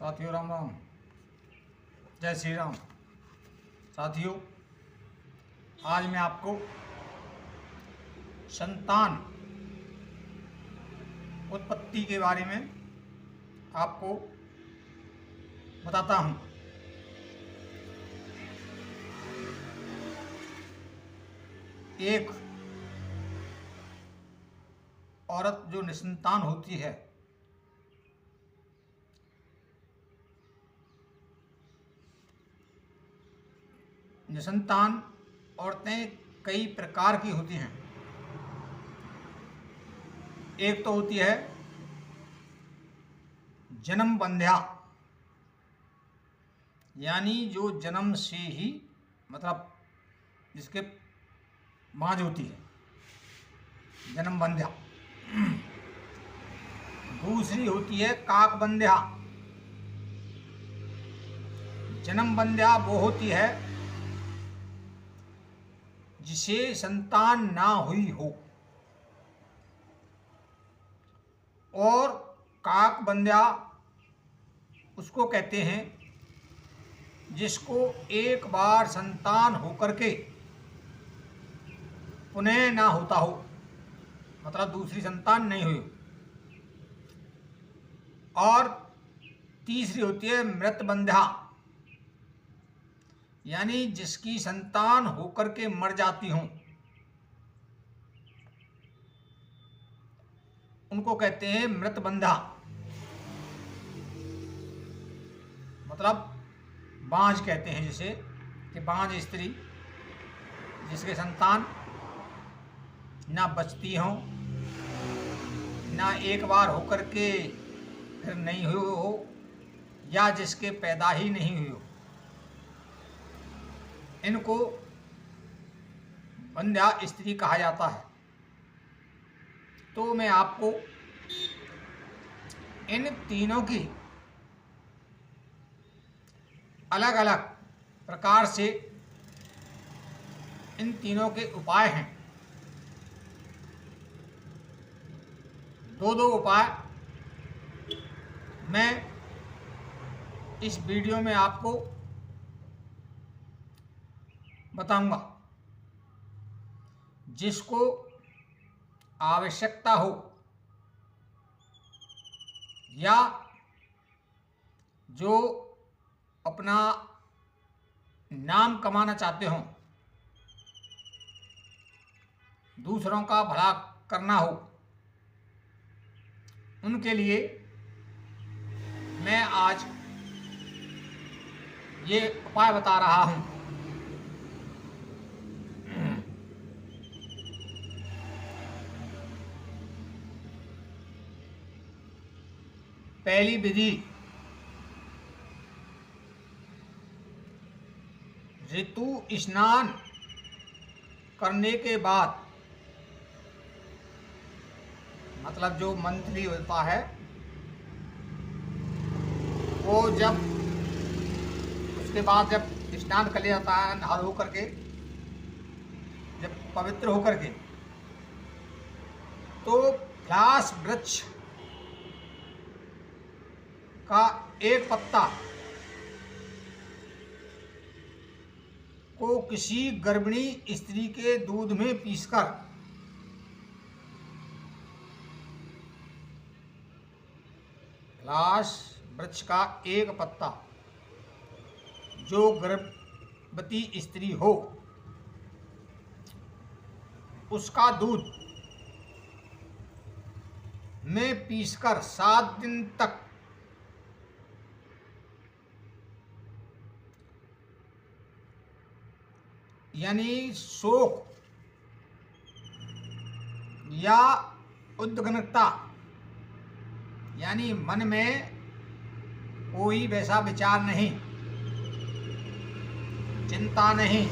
साथियों राम राम, जय श्री राम। साथियों, आज मैं आपको संतान उत्पत्ति के बारे में आपको बताता हूँ। एक औरत जो निसंतान होती है, निसंतान औरतें कई प्रकार की होती हैं। एक तो होती है जन्म बंध्या, यानी जो जन्म से ही मतलब जिसके मांझ होती है, जन्म बंध्या। दूसरी होती है काक बंध्या। जन्म बंध्या वो होती है जिसे संतान ना हुई हो, और काक बंध्या उसको कहते हैं जिसको एक बार संतान होकर के पुनः ना होता हो, मतलब दूसरी संतान नहीं हुई। और तीसरी होती है मृत बंध्या, यानी जिसकी संतान होकर के मर जाती हों, उनको कहते हैं मृत बंध्या, मतलब बांझ कहते हैं जिसे, कि बांझ स्त्री जिसके संतान ना बचती हों, ना एक बार होकर के फिर नहीं हुई हो, या जिसके पैदा ही नहीं हुई हो, इनको बंध्या स्त्री कहा जाता है। तो मैं आपको इन तीनों की अलग अलग प्रकार से, इन तीनों के उपाय हैं, दो उपाय मैं इस वीडियो में आपको बताऊंगा। जिसको आवश्यकता हो या जो अपना नाम कमाना चाहते हों, दूसरों का भला करना हो, उनके लिए मैं आज ये उपाय बता रहा हूं। पहली विधि, ऋतु स्नान करने के बाद, मतलब जो मंथली होता है वो जब उसके बाद जब स्नान कर लिया जाता है, नहा होकर के, जब पवित्र होकर के, तो फ्लास वृक्ष का एक पत्ता को किसी गर्भिणी स्त्री के दूध में पीसकर फ्लास वृक्ष का एक पत्ता जो गर्भवती स्त्री हो, उसका दूध में पीसकर 7 दिन तक यानी शोक या उद्विग्नता, यानी मन में कोई वैसा विचार नहीं, चिंता नहीं,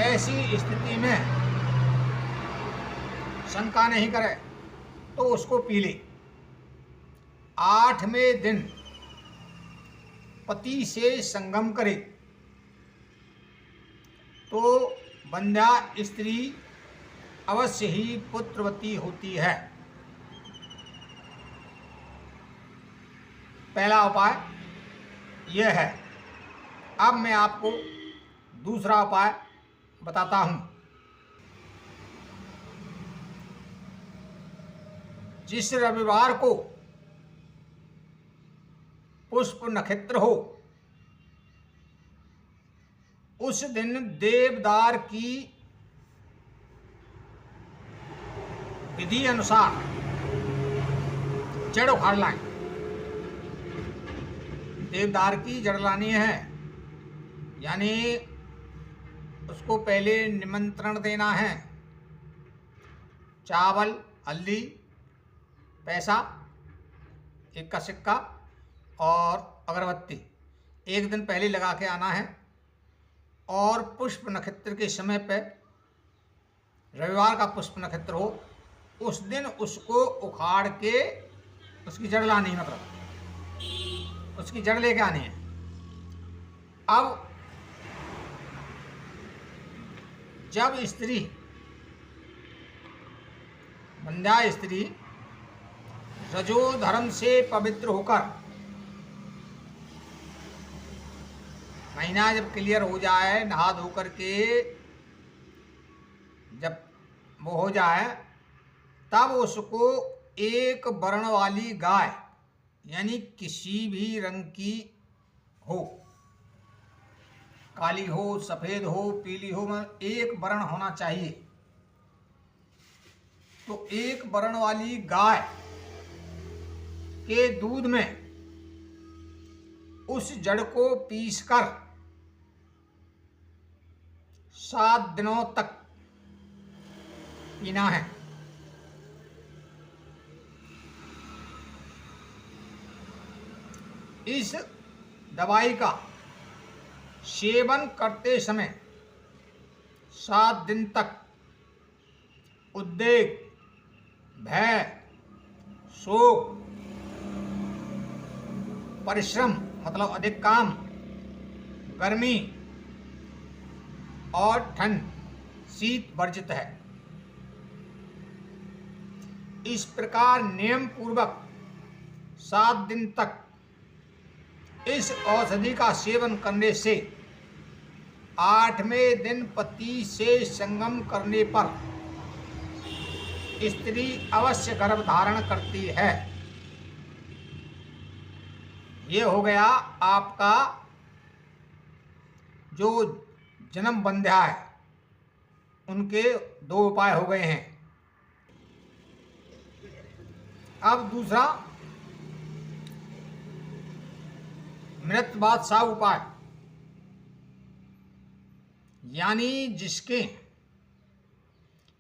ऐसी स्थिति में शंका नहीं करे तो उसको पी ले। 8वें दिन पति से संगम करे तो बंध्या स्त्री अवश्य ही पुत्रवती होती है। पहला उपाय यह है। अब मैं आपको दूसरा उपाय बताता हूँ। जिस रविवार को पुष्प नक्षत्र हो, उस दिन देवदार की विधि अनुसार जड़ उखाड़ लाएं। देवदार की जड़ लानी है, यानी उसको पहले निमंत्रण देना है। चावल, हल्दी, पैसा, एक का सिक्का और अगरबत्ती एक दिन पहले लगा के आना है। और पुष्प नक्षत्र के समय पे, रविवार का पुष्प नक्षत्र हो, उस दिन उसको उखाड़ के उसकी जड़ लानी है, मतलब उसकी जड़ लेके आनी है। अब जब स्त्री, बंध्या स्त्री रजो धर्म से पवित्र होकर महीना जब क्लियर हो जाए, नहा धो करके जब वो हो जाए, तब उसको एक वर्ण वाली गाय, यानी किसी भी रंग की हो, काली हो, सफेद हो, पीली हो, मतलब एक वर्ण होना चाहिए। तो एक वर्ण वाली गाय के दूध में उस जड़ को पीसकर 7 दिनों तक पीना है। इस दवाई का सेवन करते समय 7 दिन तक उद्वेग, भय, शोक, परिश्रम मतलब अधिक काम, गर्मी और ठंड, शीत वर्जित है। इस प्रकार नियम पूर्वक 7 दिन तक इस औषधि का सेवन करने से 8वें दिन पति से संगम करने पर स्त्री अवश्य गर्भ धारण करती है। ये हो गया आपका जो जन्म बंध्या है, उनके 2 उपाय हो गए हैं। अब दूसरा मृत बादशाह उपाय, यानी जिसके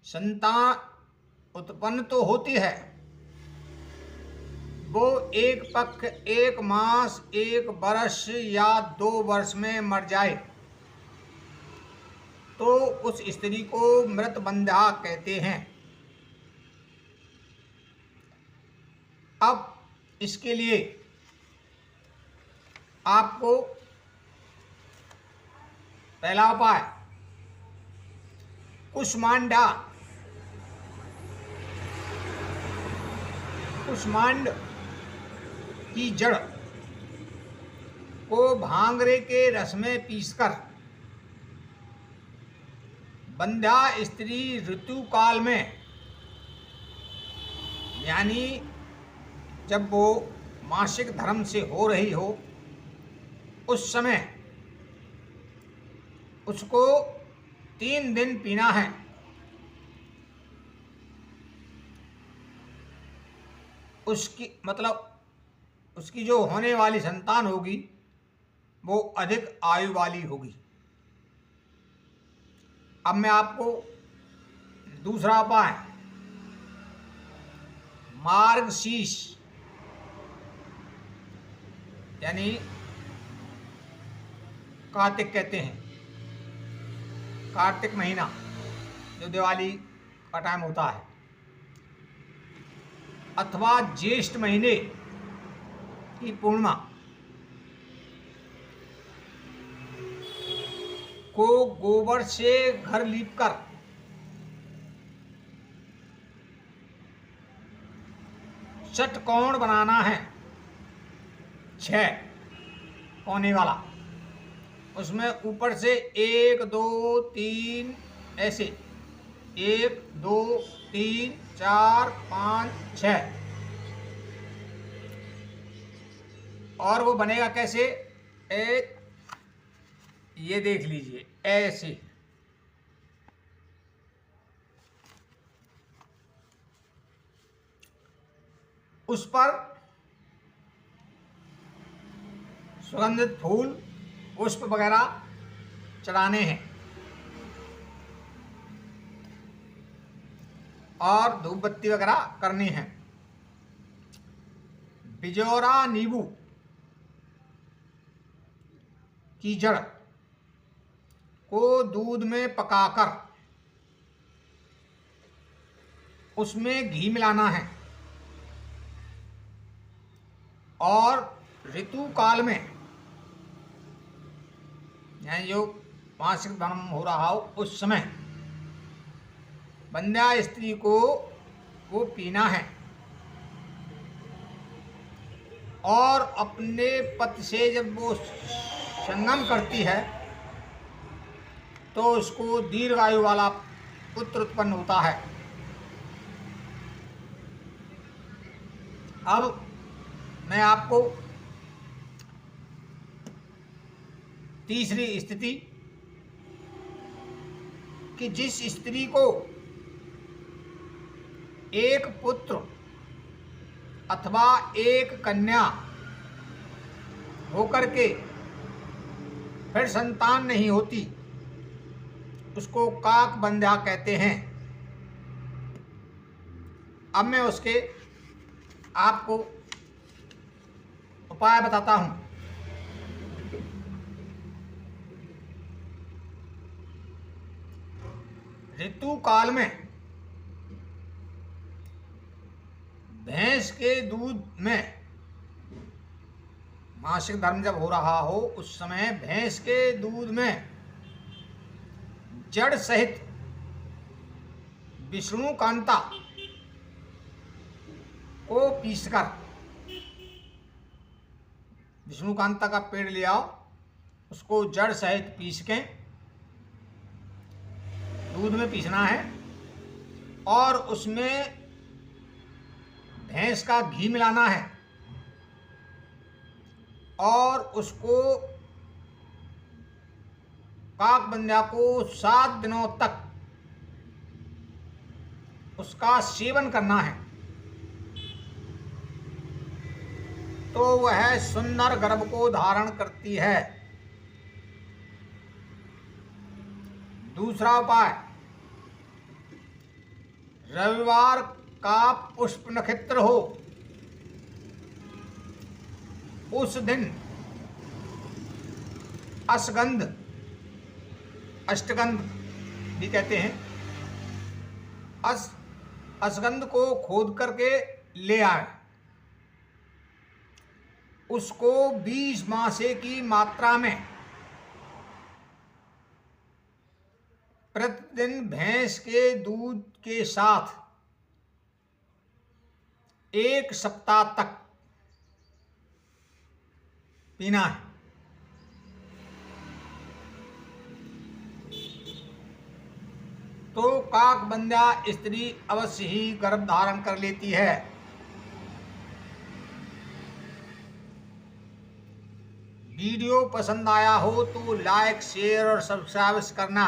संतान उत्पन्न तो होती है, वो एक पक्ष, 1 मास, 1 वर्ष या 2 वर्ष में मर जाए तो उस स्त्री को मृत बंध्या कहते हैं। अब इसके लिए आपको पहला उपाय, कुष्मांड की जड़ को भांगरे के रस में पीसकर बंध्या स्त्री ऋतु काल में, यानी जब वो मासिक धर्म से हो रही हो, उस समय उसको 3 दिन पीना है। उसकी मतलब उसकी जो होने वाली संतान होगी वो अधिक आयु वाली होगी। अब मैं आपको दूसरा उपाय, मार्गशीर्ष यानी कार्तिक कहते हैं, कार्तिक महीना जो दिवाली का टाइम होता है, अथवा ज्येष्ठ महीने की पूर्णिमा को गोबर से घर लीपकर षटकोण बनाना है। 6 कोने वाला, उसमें ऊपर से 1 2 3 ऐसे 1 2 3 4 5 6, और वो बनेगा कैसे, एक ये देख लीजिए ऐसे, उस पर सुगंधित फूल पुष्प वगैरह चढ़ाने हैं और धूप बत्ती वगैरह करनी है। बिजौरा नींबू की जड़ को दूध में पकाकर उसमें घी मिलाना है और ऋतु काल में, यानी जो मासिक धर्म हो रहा हो उस समय बंध्या स्त्री को वो पीना है और अपने पति से जब वो संगम करती है तो उसको दीर्घायु वाला पुत्र उत्पन्न होता है। अब मैं आपको तीसरी स्थिति कि जिस स्त्री को एक पुत्र अथवा एक कन्या होकर के फिर संतान नहीं होती, उसको काक बंध्या कहते हैं। अब मैं उसके आपको उपाय बताता हूं। ऋतु काल में भैंस के दूध में, मासिक धर्म जब हो रहा हो उस समय भैंस के दूध में जड़ सहित विष्णु कांता को पीसकर, विष्णु कांता का पेड़ ले आओ, उसको जड़ सहित पीस के दूध में पीसना है और उसमें भैंस का घी मिलाना है और उसको काक बंध्या को 7 दिनों तक उसका सेवन करना है, तो वह सुंदर गर्भ को धारण करती है। दूसरा उपाय, रविवार का पुष्प नक्षत्र हो उस दिन अश्वगंध, अष्टगंध भी कहते हैं, अश्वगंध को खोद करके ले आए, उसको 20 मासे की मात्रा में प्रतिदिन भैंस के दूध के साथ 1 सप्ताह तक पीना है। तो काक बंध्या स्त्री अवश्य ही गर्भ धारण कर लेती है। वीडियो पसंद आया हो तो लाइक, शेयर और सब्सक्राइब करना।